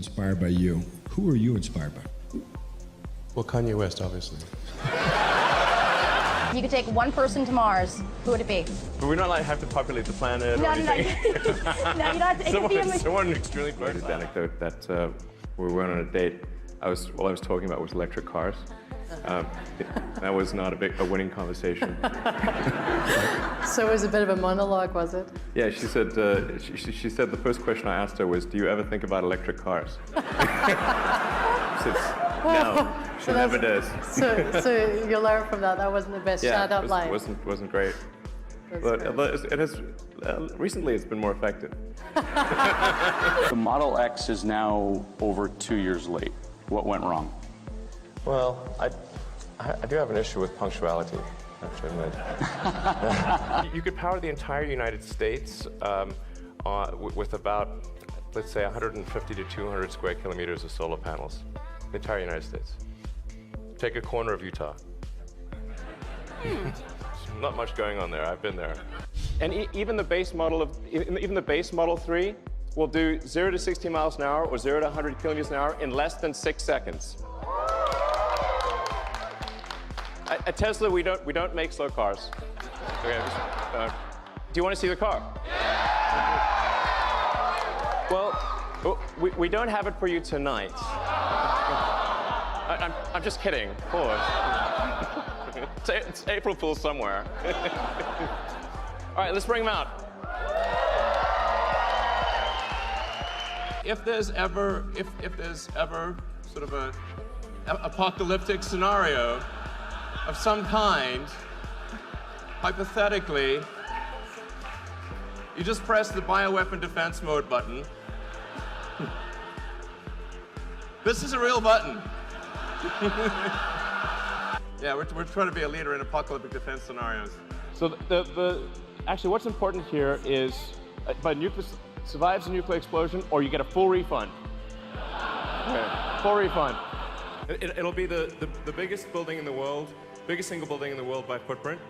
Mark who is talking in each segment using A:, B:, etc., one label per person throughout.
A: inspired by you. Who are you inspired by?
B: Well, Kanye West, obviously.
C: You could take one person to Mars. Who would it be?
B: But we're not like have to populate the planet or anything.
C: No, you don't have to. It could be
B: Someone extremely close. The anecdote that we went on a date. I was talking about was electric cars. That was not a winning conversation.
D: So it was a bit of a monologue, was it?
B: Yeah, she said she said the first question I asked her was, "Do you ever think about electric cars?" She said, no, she never does.
D: So you learn from that. That wasn't the best shout-out line.
B: Wasn't great. But it has recently it's been more effective.
E: The Model X is now over 2 years late. What went wrong?
B: Well, I do have an issue with punctuality, I have to admit. You could power the entire United States with about, let's say, 150 to 200 square kilometers of solar panels. The entire United States. Take a corner of Utah. Not much going on there. I've been there. And even the base model even the base Model 3 will do 0 to 60 miles an hour or 0 to 100 kilometers an hour in less than 6 seconds. At Tesla, we don't make slow cars. Okay, do you want to see the car? Well, we don't have it for you tonight. I'm just kidding, of course. It's April Fool's somewhere. All right, let's bring them out. If there's ever sort of an apocalyptic scenario of some kind, hypothetically, you just press the bioweapon defense mode button. This is a real button. Yeah, we're trying to be a leader in apocalyptic defense scenarios. So actually what's important here is survives a nuclear explosion, or you get a full refund. Okay, full refund. It'll be the biggest building in the world, biggest single building in the world by footprint,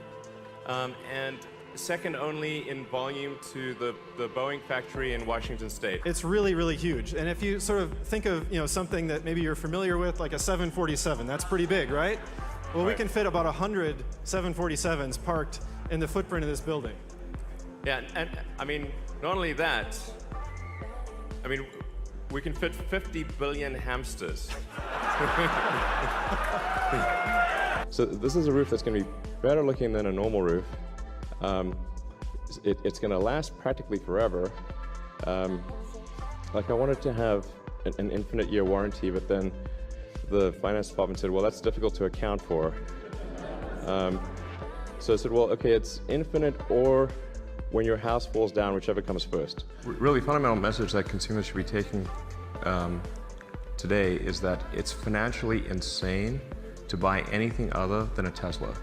B: and second only in volume to the Boeing factory in Washington State.
F: It's really, really huge. And if you sort of think of something that maybe you're familiar with, like a 747, that's pretty big, right? Well, we can fit about 100 747s parked in the footprint of this building.
B: Yeah, and I mean, not only that, I mean, we can fit 50 billion hamsters. So this is a roof that's going to be better looking than a normal roof. It's going to last practically forever. Like I wanted to have an infinite year warranty, but then the finance department said, well, that's difficult to account for. So I said, well, okay, it's infinite or when your house falls down, whichever comes first. Really fundamental message that consumers should be taking today is that it's financially insane to buy anything other than a Tesla.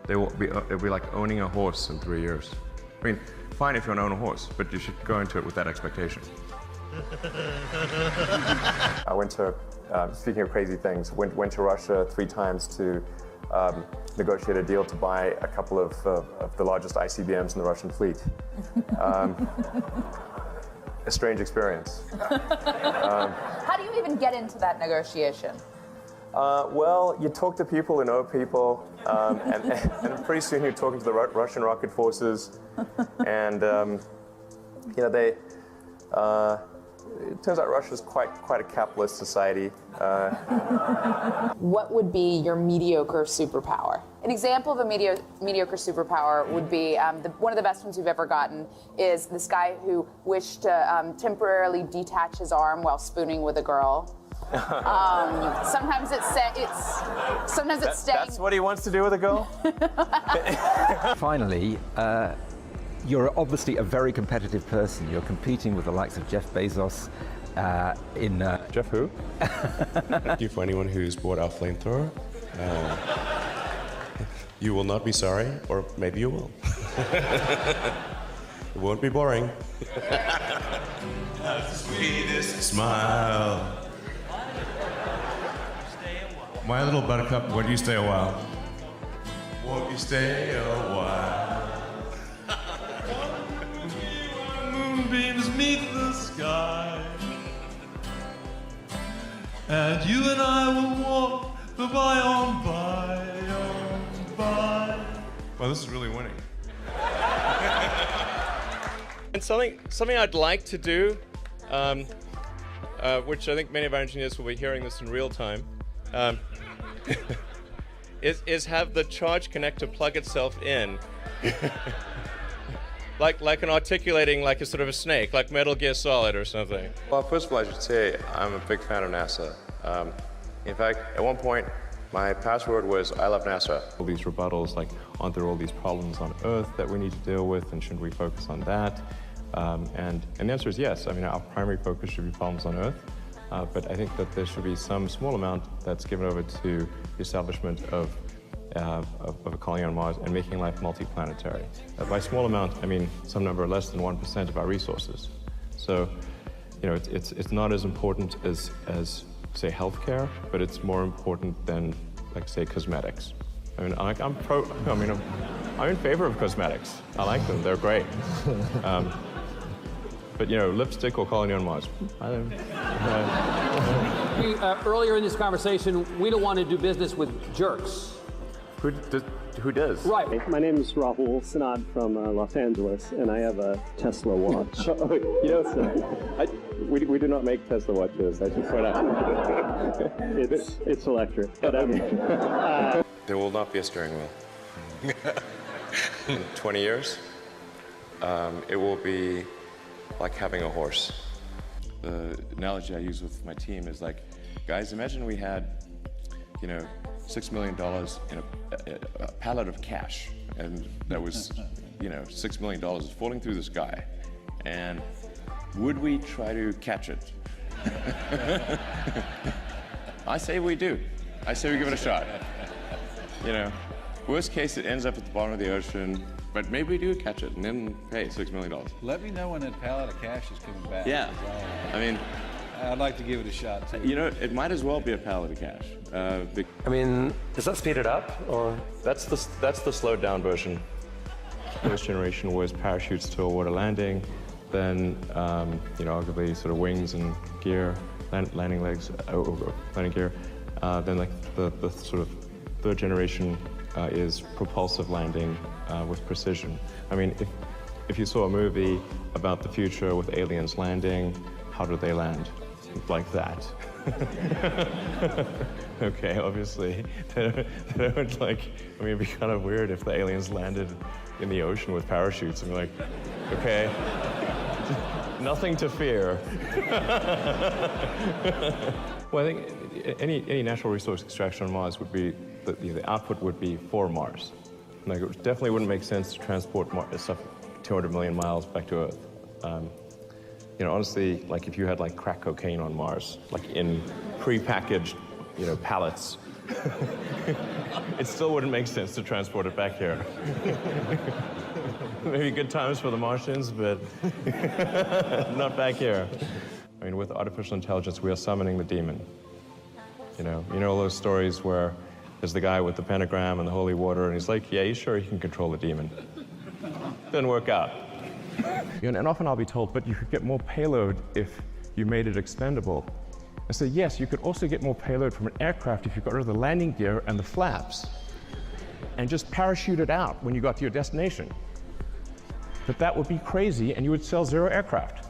B: It'll be like owning a horse in 3 years. I mean, fine if you want to own a horse, but you should go into it with that expectation. I went to, speaking of crazy things, went to Russia 3 times to negotiate a deal to buy a couple of the largest ICBMs in the Russian fleet. A strange experience.
G: How do you even get into that negotiation?
B: Well, you talk to people who know people, and pretty soon you're talking to the Russian rocket forces, and they. It turns out Russia's quite a capitalist society.
G: What would be your mediocre superpower? An example of a mediocre superpower would be, one of the best ones we've ever gotten is this guy who wished to temporarily detach his arm while spooning with a girl. Sometimes it's staying.
B: That's what he wants to do with a girl?
H: Finally, you're obviously a very competitive person. You're competing with the likes of Jeff Bezos in...
B: Jeff who? Thank you for anyone who's bought our flamethrower. You will not be sorry, or maybe you will. It won't be boring. The sweetest smile. My little buttercup, won't you stay a while? Won't you stay a while? Moonbeams meet the sky.
I: sky. And you and I will walk the by on by. Well, this is really winning.
B: And something I'd like to do, which I think many of our engineers will be hearing this in real time, is have the charge connector plug itself in, like an articulating, like a sort of a snake, like Metal Gear Solid or something.
J: Well, first of all, I should say I'm a big fan of NASA. In fact, at one point, my password was I love NASA.
K: All these rebuttals, like, aren't there all these problems on Earth that we need to deal with, and shouldn't we focus on that? And the answer is yes. I mean, our primary focus should be problems on Earth, but I think that there should be some small amount that's given over to the establishment of a colony on Mars and making life multiplanetary. By small amount, I mean some number less than 1% of our resources. So, you know, it's not as important as say healthcare, but it's more important than, like, say, cosmetics. I mean, I'm in favor of cosmetics. I like them; they're great. But, you know, lipstick or colony on Mars, I don't.
L: Earlier in this conversation, we don't want to do business with jerks.
K: Who does?
L: Right.
M: My name is Rahul Sinad from Los Angeles, and I have a Tesla watch.
K: You know, sir, we do not make Tesla watches. I should point out.
M: It's electric. But
J: There will not be a steering wheel. In 20 years, it will be like having a horse. The analogy I use with my team is like, guys, imagine we had, you know, $6 million in a pallet of cash, and that was, you know, $6 million falling through the sky. And would we try to catch it? I say we do. I say we give it a shot. You know, worst case, it ends up at the bottom of the ocean, but maybe we do catch it and then pay $6 million.
N: Let me know when that pallet of cash is coming back.
J: Yeah, I mean,
N: I'd like to give it a shot too.
J: you know, it might as well be a pallet of cash.
K: I mean, does that speed it up, or that's the slowed down version? First generation was parachutes to a water landing, then you know, arguably sort of wings and gear, landing legs, landing gear. Then like the sort of third generation is propulsive landing with precision. I mean, if you saw a movie about the future with aliens landing, how do they land? Like that. Okay, obviously, they don't like, I mean, it'd be kind of weird if the aliens landed in the ocean with parachutes and be like, okay, nothing to fear. Well, I think any natural resource extraction on Mars would be, the output would be for Mars. Like, it definitely wouldn't make sense to transport stuff 200 million miles back to Earth. You know, honestly, like if you had like crack cocaine on Mars, like in pre-packaged, you know, pallets, it still wouldn't make sense to transport it back here. Maybe good times for the Martians, but not back here. I mean, with artificial intelligence, we are summoning the demon. You know all those stories where there's the guy with the pentagram and the holy water, and he's like, yeah, he's sure he can control the demon. Doesn't work out. And often I'll be told, but you could get more payload if you made it expendable. I say, yes, you could also get more payload from an aircraft if you got rid of the landing gear and the flaps and just parachute it out when you got to your destination. But that would be crazy, and you would sell 0 aircraft.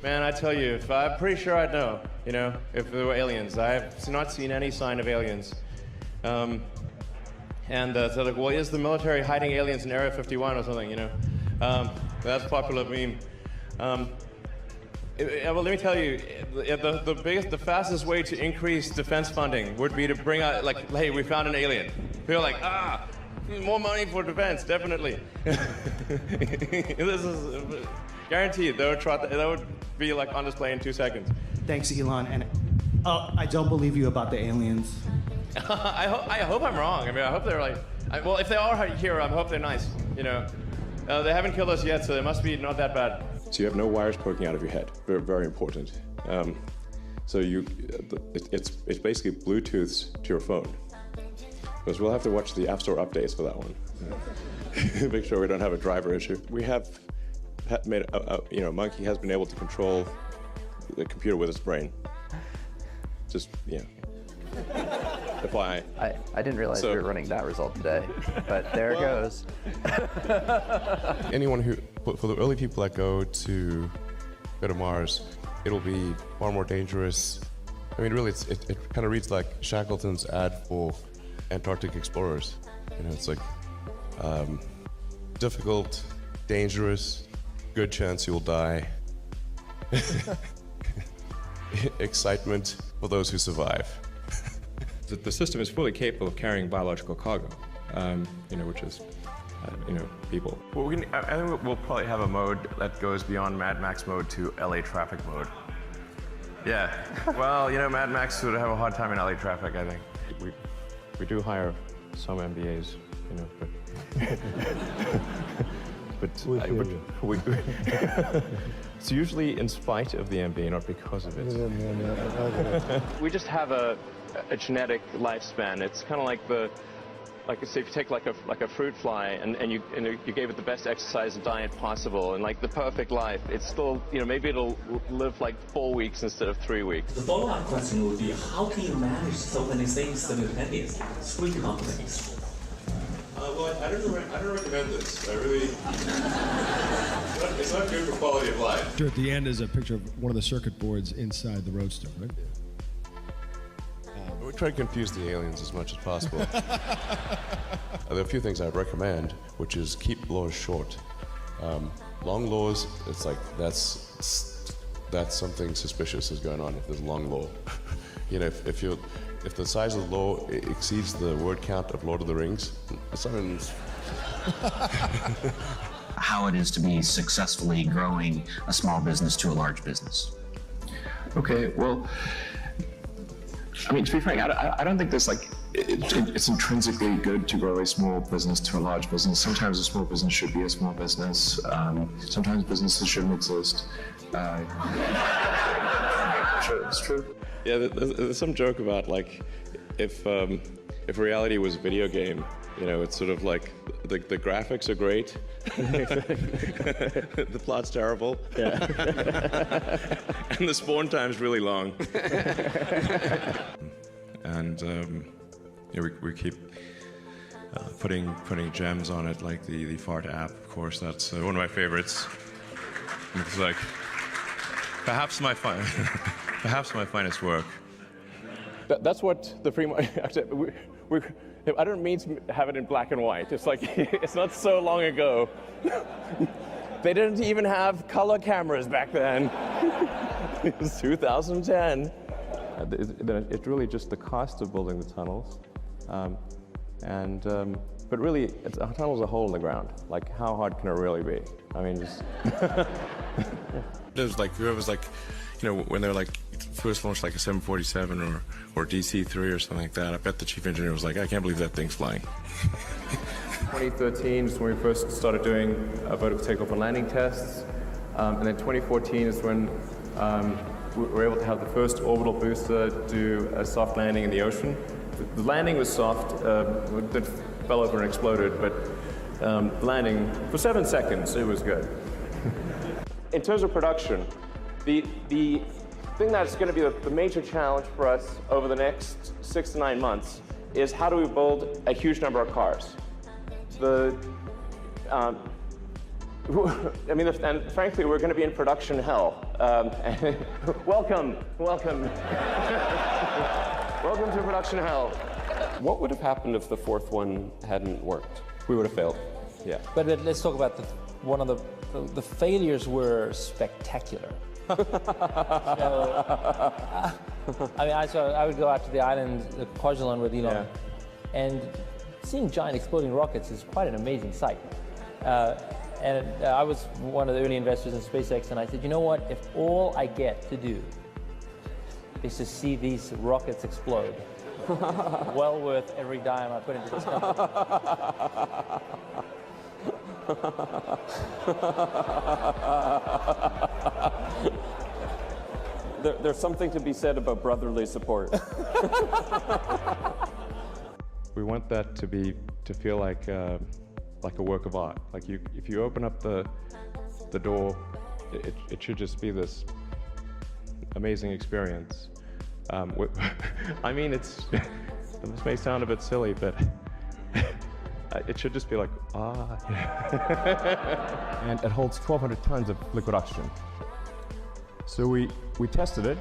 B: Man, I tell you, I'm pretty sure I'd know, you know, if there were aliens. I've not seen any sign of aliens. So like, well, is the military hiding aliens in Area 51 or something, you know? That's a popular meme. Well, let me tell you, the fastest way to increase defense funding would be to bring out, like, hey, we found an alien. People are like, more money for defense, definitely. This is guaranteed. That would be like on display in 2 seconds.
O: Thanks, Elon. And I don't believe you about the aliens.
B: I hope I'm wrong. I mean, I hope they're like, well, if they are here, I hope they're nice, you know. They haven't killed us yet, so they must be not that bad.
K: So you have no wires poking out of your head. Very, very important. So it's basically Bluetooths to your phone. Because we'll have to watch the App Store updates for that one. Make sure we don't have a driver issue. We have made a monkey has been able to control the computer with its brain. Just, yeah. FYI.
P: I didn't realize we were running that result today, but there it goes.
K: Anyone who, for the early people that go to Mars, it'll be far more dangerous. I mean, really, it kind of reads like Shackleton's ad for Antarctic explorers. You know, it's like difficult, dangerous, good chance you'll die. Excitement for those who survive.
Q: The system is fully capable of carrying biological cargo, which is, people.
B: Well, I think we'll probably have a mode that goes beyond Mad Max mode to LA traffic mode. Yeah. Well, Mad Max would have a hard time in LA traffic, I think.
K: We do hire some MBAs, but it's usually in spite of the MBA, not because of it.
B: We just have a genetic lifespan. It's kind of like say if you take like a fruit fly and you gave it the best exercise and diet possible and like the perfect life, it's still, maybe it'll live like 4 weeks instead of 3 weeks.
R: The follow-up question would be, how can you manage so many things simultaneously? It's pretty complex.
K: Well, I don't recommend this. I really, it's not good for quality of life.
A: Here at the end is a picture of one of the circuit boards inside the Roadster, right?
K: We try to confuse the aliens as much as possible. There are a few things I'd recommend, which is keep laws short. Long laws, it's like that's something suspicious is going on if there's a long law. If the size of the law exceeds the word count of Lord of the Rings, something's...
S: How it is to be successfully growing a small business to a large business.
T: Okay, well, I mean, to be frank, I don't think there's it's intrinsically good to grow a small business to a large business. Sometimes a small business should be a small business. Sometimes businesses shouldn't exist. It's true.
K: Yeah, there's some joke about if reality was a video game, it's sort of like the graphics are great, the plot's terrible, yeah. And the spawn time's really long. And we keep putting gems on it, like the fart app. Of course, that's one of my favorites. It's like perhaps my finest work.
B: That's what the free market. I don't mean to have it in black and white. It's like it's not so long ago. They didn't even have color cameras back then. It was 2010.
K: It's really just the cost of building the tunnels, but really, a tunnel's a hole in the ground. Like, how hard can it really be? I mean, just. There's whoever's when they're first launched a 747 or DC-3 or something like that, I bet the chief engineer was like, I can't believe that thing's flying.
B: 2013 is when we first started doing vertical takeoff and landing tests, and then 2014 is when we were able to have the first orbital booster do a soft landing in the ocean. The landing was soft, it fell over and exploded, but landing for 7 seconds, it was good. In terms of production, the thing that's going to be the major challenge for us over the next 6 to 9 months is how do we build a huge number of cars. And frankly, we're going to be in production hell. Welcome. Welcome to production hell.
Q: What would have happened if the fourth one hadn't worked? We would have failed. Yeah.
L: But let's talk about one of the failures were spectacular. I would go out to the island, Kwajalein with Elon, and seeing giant exploding rockets is quite an amazing sight. I was one of the early investors in SpaceX, and I said, you know what? If all I get to do is to see these rockets explode, well worth every dime I put into this company.
Q: There's something to be said about brotherly support.
K: We want that to feel like like a work of art. Like if you open up the door, it should just be this amazing experience. I mean, this may sound a bit silly, but it should just be like, And it holds 1,200 tons of liquid oxygen. So we tested it.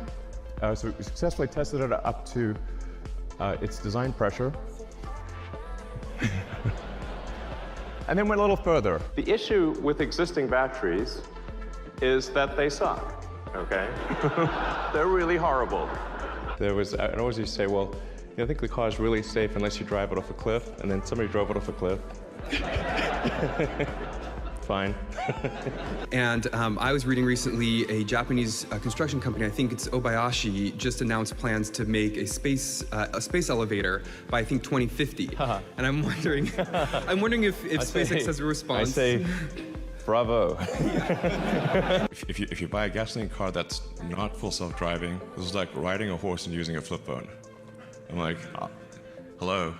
K: So we successfully tested it up to its design pressure. And then went a little further. The issue with existing batteries is that they suck, okay? They're really horrible. I always used to say, well, I think the car's really safe unless you drive it off a cliff, and then somebody drove it off a cliff. Fine.
U: And I was reading recently a Japanese construction company, I think it's Obayashi, just announced plans to make a space elevator by I think 2050. And I'm wondering if SpaceX has a response.
K: I say, bravo.
J: If you buy a gasoline car that's not full self-driving, this is like riding a horse and using a flip phone. I'm like, hello.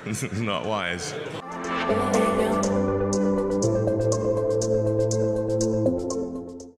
J: This is not wise.